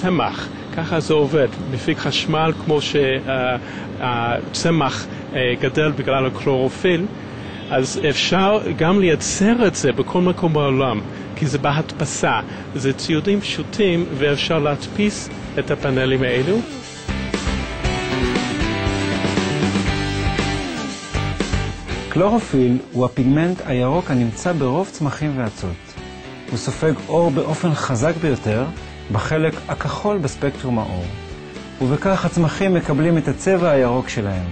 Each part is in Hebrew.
צמח. ככה זה עובד, מפיק חשמל כמו שהצמח גדל בגלל הקלורופיל, אז אפשר גם לייצר את זה בכל מקום בעולם, כי זה בהדפסה, זה ציודים פשוטים ואפשר להדפיס את הפאנלים האלו. קלורופיל הוא הפיגמנט הירוק הנמצא ברוב צמחים ואצות. הוא סופג אור באופן חזק ביותר בחלק הכחול בספקטרום האור, ובכך הצמחים מקבלים את הצבע הירוק שלהם.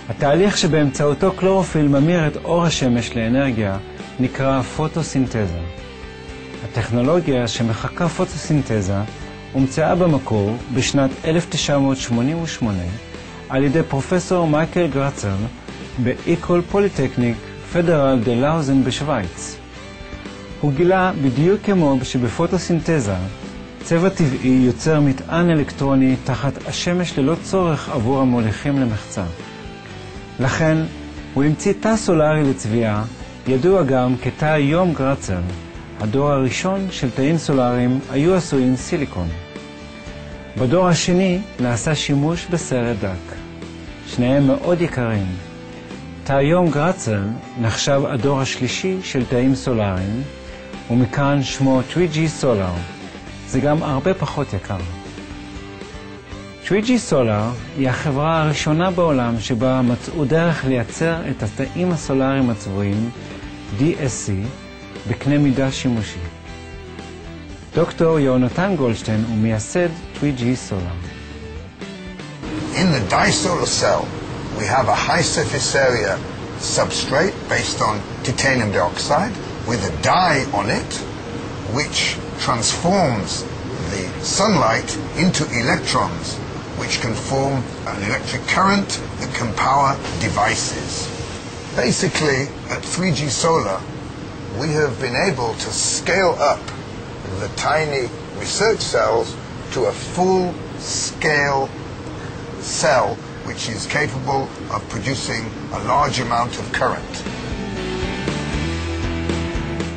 התהליך שבאמצעותו קלורופיל ממיר את אור השמש לאנרגיה נקרא פוטוסינתזה. הטכנולוגיה שמחקה פוטוסינתזה הומצאה במקור בשנת 1988 על ידי פרופסור מייקל גרצל באיקול פוליטקניק פדרל דה לאוזן בשוויץ. הוא גילה בדיוק כמו שבפוטוסינתזה צבע טבעי יוצר מטען אלקטרוני תחת השמש ללא צורך עבור המוליכים למחצה. לכן הוא המציא תא סולרי לצביעה, ידוע גם כתא יום גרצל. הדור הראשון של תאים סולריים היו עשויים סיליקון. בדור השני נעשה שימוש בסרט דק. שניהם מאוד יקרים. תא יום גרצל נחשב הדור השלישי של תאים סולריים, ומכאן שמו 3G Solar. זה גם הרבה פחות יקר. 3G Solar היא החברה הראשונה בעולם שבה מצאו דרך לייצר את התאים הסולריים הצבועים DSC בקנה מידה שימושי. דוקטור יונתן גולדשטיין הוא מייסד 3G Solar. In the disolar cell, we have a high surface area substrate based on titanium dioxide with a dye on it, which transforms the sunlight into electrons, which can form an electric current that can power devices. Basically, at 3G Solar, we have been able to scale up the tiny research cells to a full-scale cell which is capable of producing a large amount of current.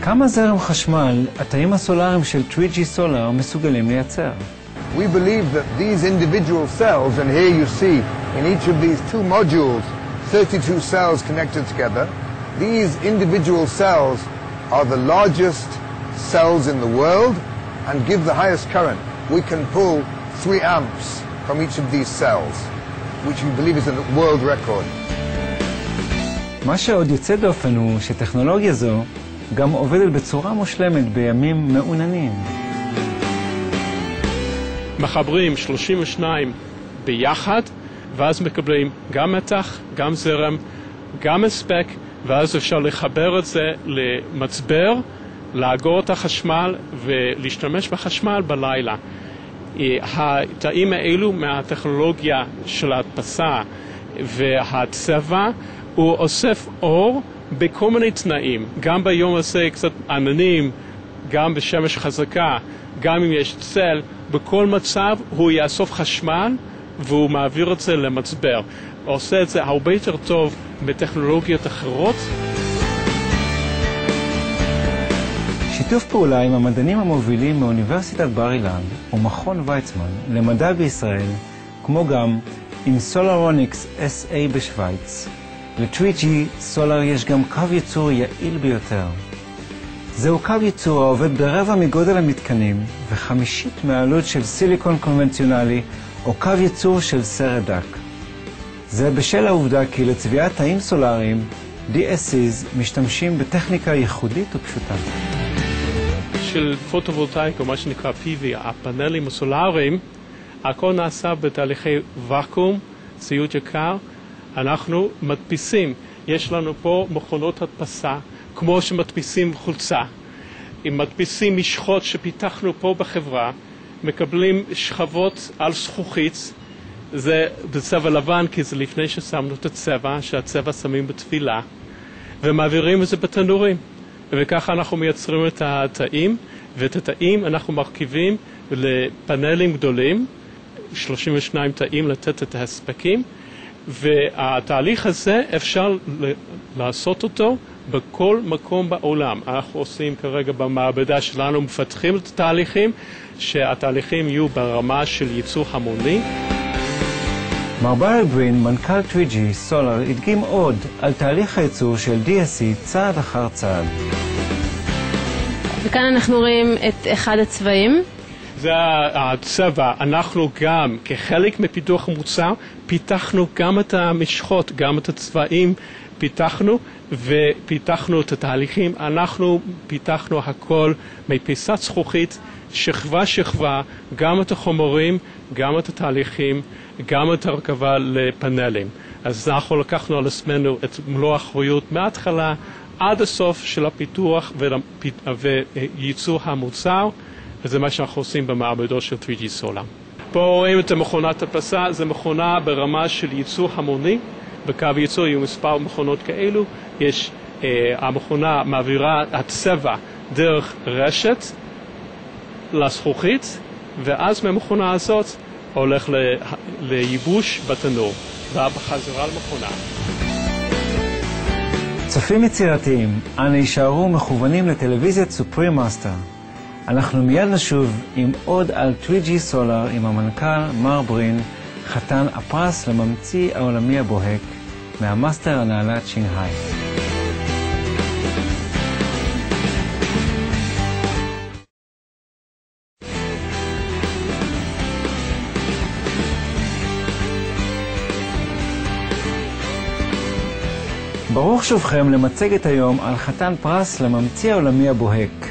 כמה זרם חשמל התאים הסולריים של 3G Solar מסוגלים לייצר? We believe that these individual cells, and here you see in each of these two modules 32 cells connected together, these individual cells are the largest cells in the world and give the highest current. We can pull 3 amps from each of these cells, which we believe is a world record. מה שעוד יוצא דופן הוא שטכנולוגיה זו גם עובדת בצורה מושלמת בימים מעוננים. מחברים 32 ביחד, ואז מקבלים גם מתח, גם זרם, גם הספק, ואז אפשר לחבר את זה למצבר, לאגור את החשמל ולהשתמש בחשמל בלילה. התאים האלו מהטכנולוגיה של ההדפסה והצבע, הוא אוסף אור בכל מיני תנאים, גם ביום הזה קצת עננים, גם בשמש חזקה, גם אם יש צל, בכל מצב הוא יאסוף חשמל והוא מעביר את זה למצבר. הוא עושה את זה הרבה יותר טוב בטכנולוגיות אחרות. שיתוף פעולה עם המדענים המובילים מאוניברסיטת בר אילן ומכון ויצמן למדע בישראל, כמו גם עם סולרוניקס SA בשוויץ, ל-3G Solar יש גם קו ייצור יעיל ביותר. זהו קו ייצור העובד ברבע מגודל המתקנים ו50 מהעלות של סיליקון קונבנציונלי או קו ייצור של סרט דק. זה בשל העובדה כי לצביעת תאים סולריים, DSCs משתמשים בטכניקה ייחודית ופשוטה. של פוטו-וולטאיקה, מה שנקרא PV, הפאנלים הסולריים, הכל נעשה בתהליכי ואקום, ציוד יקר. אנחנו מדפיסים, יש לנו פה מכונות הדפסה, כמו שמדפיסים חולצה. אם מדפיסים משחות שפיתחנו פה בחברה, מקבלים שכבות על זכוכית, זה בצבע לבן, כי זה לפני ששמנו את הצבע, שהצבע שמים בתפילה, ומעבירים את זה בתנורים. וככה אנחנו מייצרים את התאים, ואת התאים אנחנו מרכיבים לפאנלים גדולים, 32 תאים לתת את ההספקים, והתהליך הזה אפשר לעשות אותו בכל מקום בעולם. אנחנו עושים כרגע במעבדה שלנו, מפתחים את התהליכים, שהתהליכים יהיו ברמה של ייצור המוני. מר ברל ברין, מנכ"ל 3G Solar, הדגים עוד על תהליך הייצור של DSC צעד אחר צעד. וכאן אנחנו רואים את אחד הצבעים. זה הצבע. אנחנו גם, כחלק מפיתוח המוצר, פיתחנו גם את המשחות, גם את הצבעים פיתחנו, ופיתחנו את התהליכים. אנחנו פיתחנו הכל מפיסת זכוכית, שכבה שכבה, גם את החומרים, גם את התהליכים, גם את הרכבה לפאנלים. אז אנחנו לקחנו על עצמנו את מלוא האחריות מההתחלה עד הסוף של הפיתוח וייצור המוצר, וזה מה שאנחנו עושים במעבדות של 3G Solar. פה רואים את מכונת הדפסה, זו מכונה ברמה של ייצור המוני. בקו ייצור יהיו מספר מכונות כאלו. המכונה מעבירה הצבע דרך רשת לזכוכית, ואז מהמכונה הזאת הולך לייבוש בתנור, ובחזרה למכונה. צופים יצירתיים, אנו יישארו מכוונים לטלוויזיית סופרים מאסטר. אנחנו מיד נשוב עם עוד על 3G Solar עם המנכ"ל מר ברין, חתן הפרס לממציא העולמי הבוהק מהמאסטר הנעלת שינגהאי. ברוך שובכם למצגת היום על חתן פרס לממציא העולמי הבוהק.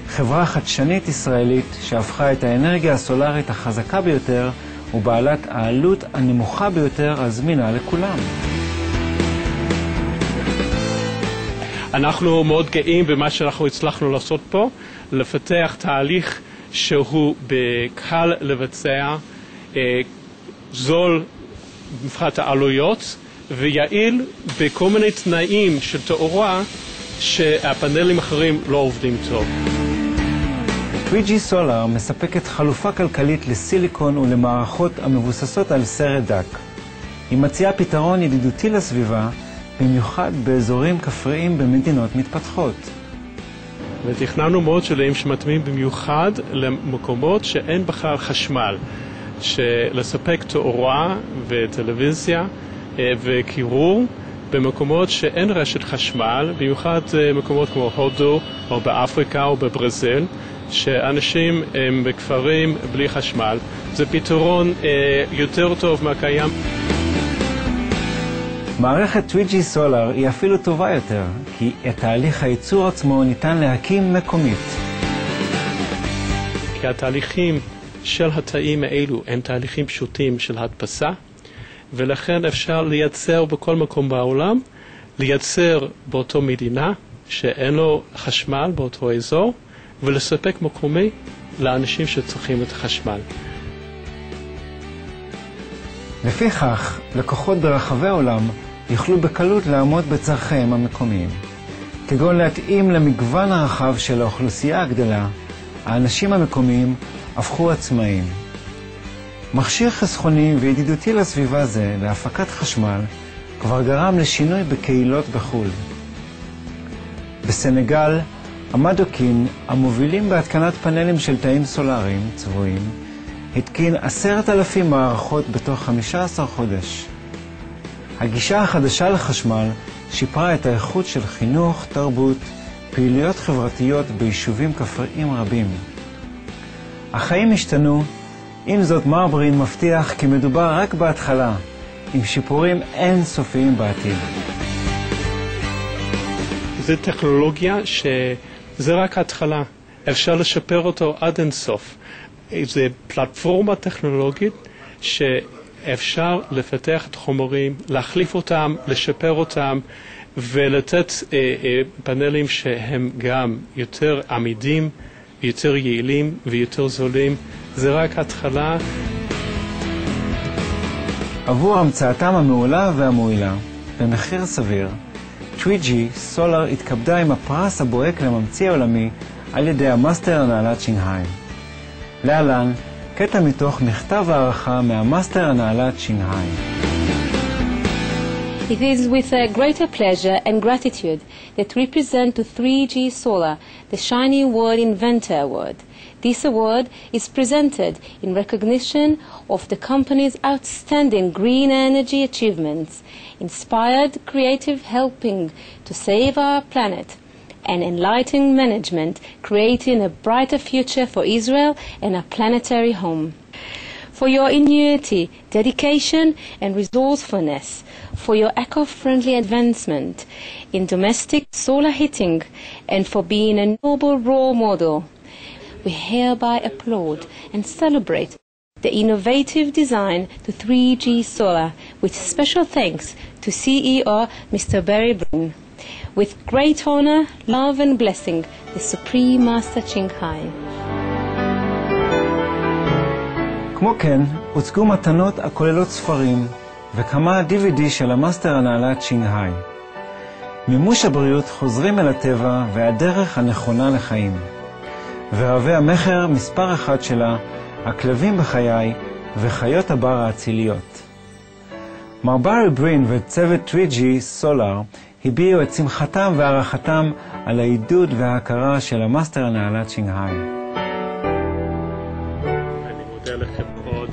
חברה חדשנית ישראלית שהפכה את האנרגיה הסולרית החזקה ביותר ובעלת העלות הנמוכה ביותר הזמינה לכולם. אנחנו מאוד גאים במה שאנחנו הצלחנו לעשות פה, לפתח תהליך שהוא קל לבצע, זול מבחינת העלויות, ויעיל בכל מיני תנאים של תאורה שהפאנלים אחרים לא עובדים טוב. 3G Solar מספקת חלופה כלכלית לסיליקון ולמערכות המבוססות על סרט דק. היא מציעה פתרון ידידותי לסביבה, במיוחד באזורים כפריים במדינות מתפתחות. ותכננו מאוד שלהם שמתאימים במיוחד למקומות שאין בכלל חשמל, שלספק תאורה וטלוויזיה וקירור במקומות שאין רשת חשמל, במיוחד מקומות כמו הודו או באפריקה או בברזיל, שאנשים הם בכפרים בלי חשמל. זה פתרון יותר טוב מהקיים. מערכת 3G Solar היא אפילו טובה יותר, כי את תהליך הייצור עצמו ניתן להקים מקומית. כי התהליכים של התאים האלו הם תהליכים פשוטים של הדפסה, ולכן אפשר לייצר בכל מקום בעולם, לייצר באותו מדינה שאין לו חשמל באותו אזור, ולספק מקומי לאנשים שצריכים את החשמל. לפיכך, לקוחות ברחבי העולם יוכלו בקלות לעמוד בצרכיהם המקומיים. כגון להתאים למגוון הרחב של האוכלוסייה הגדלה, האנשים המקומיים הפכו עצמאיים. מכשיר חסכוני וידידותי לסביבה זה להפקת חשמל כבר גרם לשינוי בקהילות בחו"ל. בסנגל, המדוקין, המובילים בהתקנת פאנלים של תאים סולריים צבועים, התקין 10,000 מערכות בתוך 15 חודש. הגישה החדשה לחשמל שיפרה את האיכות של חינוך, תרבות, פעילויות חברתיות ביישובים כפריים רבים. החיים השתנו, עם זאת מר ברין מבטיח כי מדובר רק בהתחלה, עם שיפורים אינסופיים בעתיד. זו טכנולוגיה שזה רק ההתחלה, אפשר לשפר אותו עד אינסוף. זו פלטפורמה טכנולוגית שאפשר לפתח את חומרים, להחליף אותם, לשפר אותם ולתת פאנלים שהם גם יותר עמידים, יותר יעילים ויותר זולים. זה רק התחלה. עבור המצאתם המעולה והמועילה, במחיר סביר, 3G Solar התכבדה עם הפרס הבוהק לממציא העולמי על ידי המאסטר הנעלת שינגהאי. להלן, קטע מתוך מכתב הערכה מהמאסטר הנעלת שינגהאי. It is with a greater pleasure and gratitude that we present to 3G Solar the Shiny Award Inventor Award. This award is presented in recognition of the company's outstanding green energy achievements, inspired creative helping to save our planet, and enlightening management creating a brighter future for Israel and our planetary home. For your ingenuity, dedication, and resourcefulness, for your eco-friendly advancement in domestic solar heating, and for being a noble role model, we hereby applaud and celebrate the innovative design to 3G Solar, with special thanks to CEO Mr. Barry Brin. With great honor, love, and blessing, the Supreme Master Ching Hai. כמו כן, הוצגו מתנות הכוללות ספרים וכמה DVD של המאסטר הנעלה צ'ינג היי. מימוש הבריאות חוזרים אל הטבע והדרך הנכונה לחיים. ורבי המחר מספר אחד שלה, הכלבים בחיי וחיות הבר האציליות. מר ברי ברין וצוות 3G סולר הביעו את שמחתם והערכתם על העידוד וההכרה של המאסטר הנעלה צ'ינג היי. אני מודה לכם מאוד.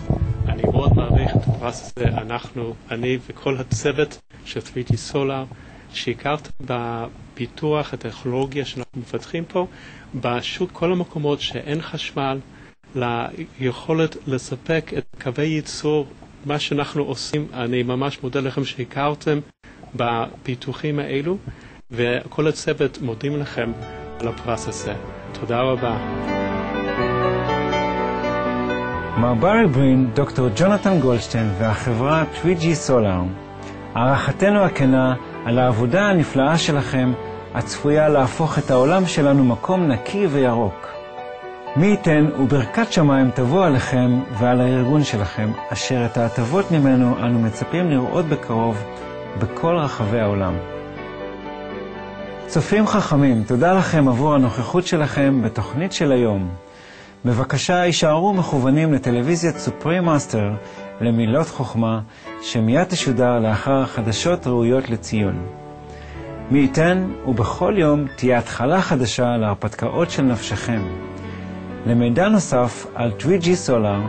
אני מאוד מעריך את הפרס הזה. אני וכל הצוות של 3G סולר, שהכרתם בפיתוח הטכנולוגיה שאנחנו מפתחים פה, בשוק כל המקומות שאין חשמל, ליכולת לספק את קווי ייצור, מה שאנחנו עושים. אני ממש מודה לכם שהכרתם בפיתוחים האלו, וכל הצוות מודים לכם על הפרס הזה. תודה רבה. מר ברי ברין, דוקטור ג'ונתן גולדשטיין והחברה 3G סולר, הערכתנו הכנה על העבודה הנפלאה שלכם, הצפויה להפוך את העולם שלנו מקום נקי וירוק. מי ייתן וברכת שמיים תבוא עליכם ועל הארגון שלכם, אשר את ההטבות ממנו אנו מצפים לראות בקרוב בכל רחבי העולם. צופים חכמים, תודה לכם עבור הנוכחות שלכם בתוכנית של היום. בבקשה יישארו מכוונים לטלוויזיית סופרים מאסטר למילות חוכמה, שמיד תשודר לאחר חדשות ראויות לציון. מי ייתן ובכל יום תהיה התחלה חדשה להרפתקאות של נפשכם. למידע נוסף על 3G סולר,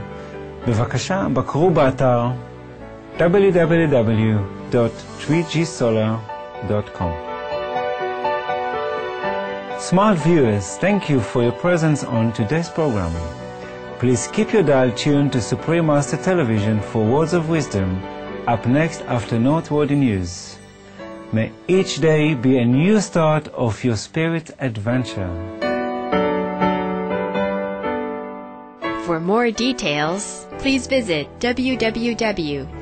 בבקשה בקרו באתר www.3gsolar.com. Smart viewers, thank you for your presence on today's program. Please keep your dial tuned to Supreme Master Television for words of wisdom, up next after noteworthy news. May each day be a new start of your spirit adventure. For more details, please visit www.3gsolar.com.